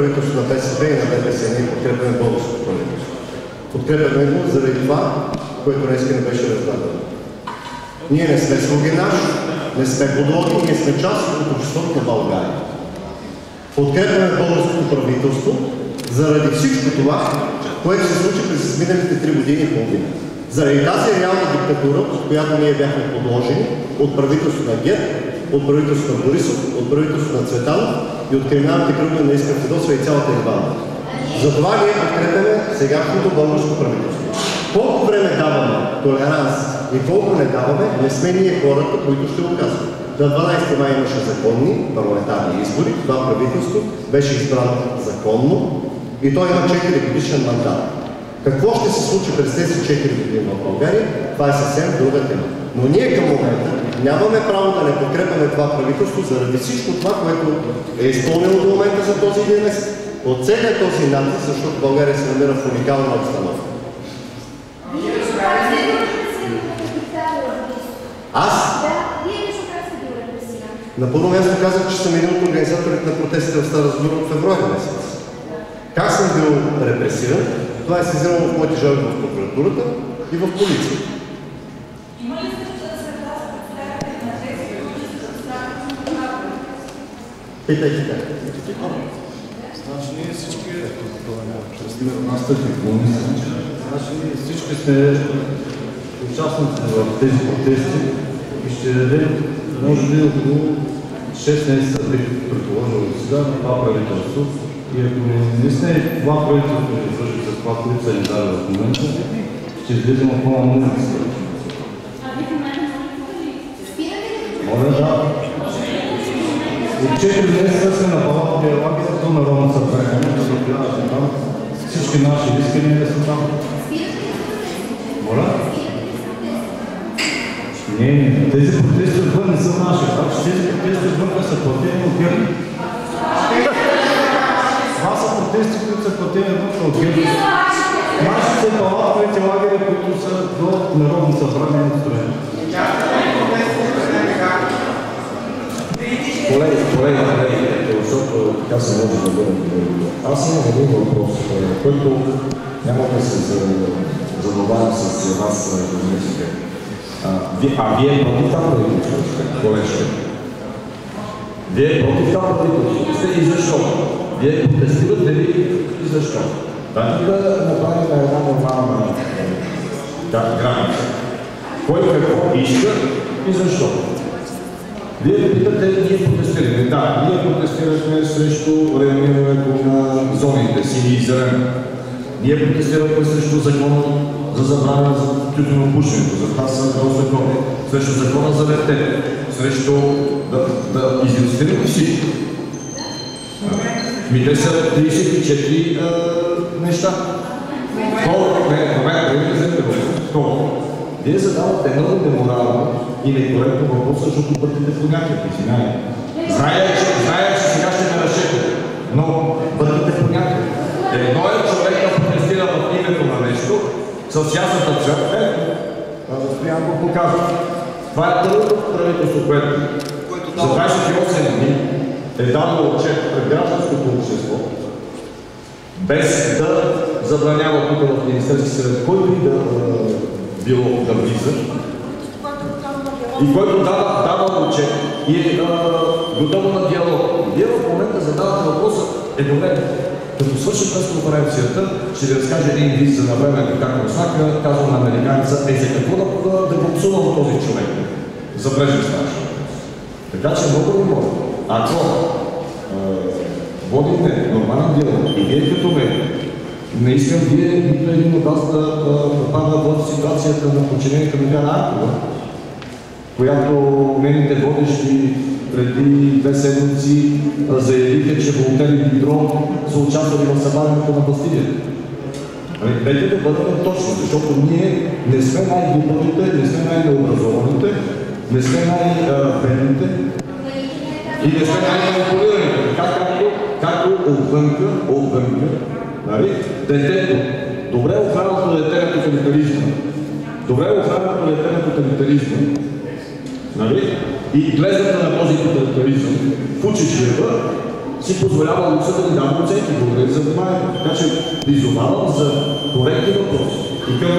Правителството на БСП и на ДПС ние подкрепяме българското правителство. Подкрепяме го заради това, което днес не беше раздадено. Ние не сме слуги наш, не сме подлоги, ние сме част от обществото на България. Подкрепяме българското правителство заради всичко това, което се случи през изминалите 3 години и половина. Заради тази реална диктатура, от която ние бяхме подложени от правителството на ГЕРБ, от правителството на Борисов, от правителството на Цветанов и от криминалните кръгове на Искра Фидосова и цялата им банда. Затова ние подкрепяме сегашното българско правителство. Колко време даваме толеранс и колко не даваме, не сме ние хората, които ще го казват. На 12 май имаше законни парламентарни избори, това правителство беше избрано законно и той има 4 годишен мандат. Какво ще се случи през тези 4 години в България, това е съвсем друга тема. Но ние към момента нямаме право да не подкрепяме това правителство заради всичко това, което е изпълнено до момента за този един месец. От целият този натиск, защото България се намира в уникална обстановка. Аз? На първо място казах, че съм един от организаторите на протестите в Стара Загора от февруари месец. Как съм бил репресиран? Това е сезирано в моите жалби в прокуратурата и в полицията. Има ли среда за представители на тези, които са доставени? Питайте как. Значи ние всички сме участници в тези протести и ще дадем, може би, около 6 месеца бих предположил от сега на това правителство. И ако наистина това правителство ще свърши с това, което са ни дали в момента, ще излезем отново на улицата. Моля, да. От 4 месеца сме на Палатовия лагер до Народно събрание, защото гледате там. Всички наши искания са там. Моля? Не, тези протести отвън не са наши. Тези протести отвън са платени от ГЕРБ. Това са протести, които са платени от ГЕРБ. Нашите палатовите лагери, които са до Народно събрание настроени. Колеги, защото така се може да бъде. Аз имам един въпрос, който няма да се задавам с вас, журналистите. Вие против това правителство, колежка? Вие против това правителство и защо? Вие протестирате ли и защо? Дайте да направим една нормална граница. Кой какво иска и защо? Вие питате, ние протестираме. Да, ние протестирахме срещу районирането на зоните, сини и зелено. Ние протестирахме срещу закона за забрана за тютюнопушенето, за това са два закони, срещу закона за вертете, срещу да изилюстрираме всички. Те са 34 неща. Второ, вие задавате много неморално и некоректно въпрос, защото бъдете понятията, извинявайте. Зная, че сега ще ме разчете, но бъдете понятията. Едно е човек да протестира в името на нещо, с ясната цел, Стоян го показва. Това е първото правителство, което за 28 дни е дало отчет пред гражданското общество, без да забранява тук в Министерски съвет, който и да било да влиза, и който дава отчет и е готово на диалог. Вие в момента задавате въпроса, добре, като свърши пресконференцията, ще ви разкаже един виз за навременна как Русака, казвам на американеца, за какво да го псувам този човек за брежен стаж. Така че много ви моля, ако водите нормален диалог и вие като мен, не искам вие нито един от вас да попада в ситуацията на подчинението на Вяра Аркова, която нейните водещи преди 2 седмици заявиха, че Волтер и Дидрон са участвали в събарянето на Бастилията. Дайте да бъдем точни, защото ние не сме най-глупавите, не сме най-необразованите, не сме най-бедните и не сме най-манипулираните. Както отвънка, детето, добре охраното дете на тоталитаризма, и гледата на този тоталитаризъм в училищата си позволява лукса да ни дава оценки. Благодаря за вниманието. Така че призовавам за коректни въпроси. И към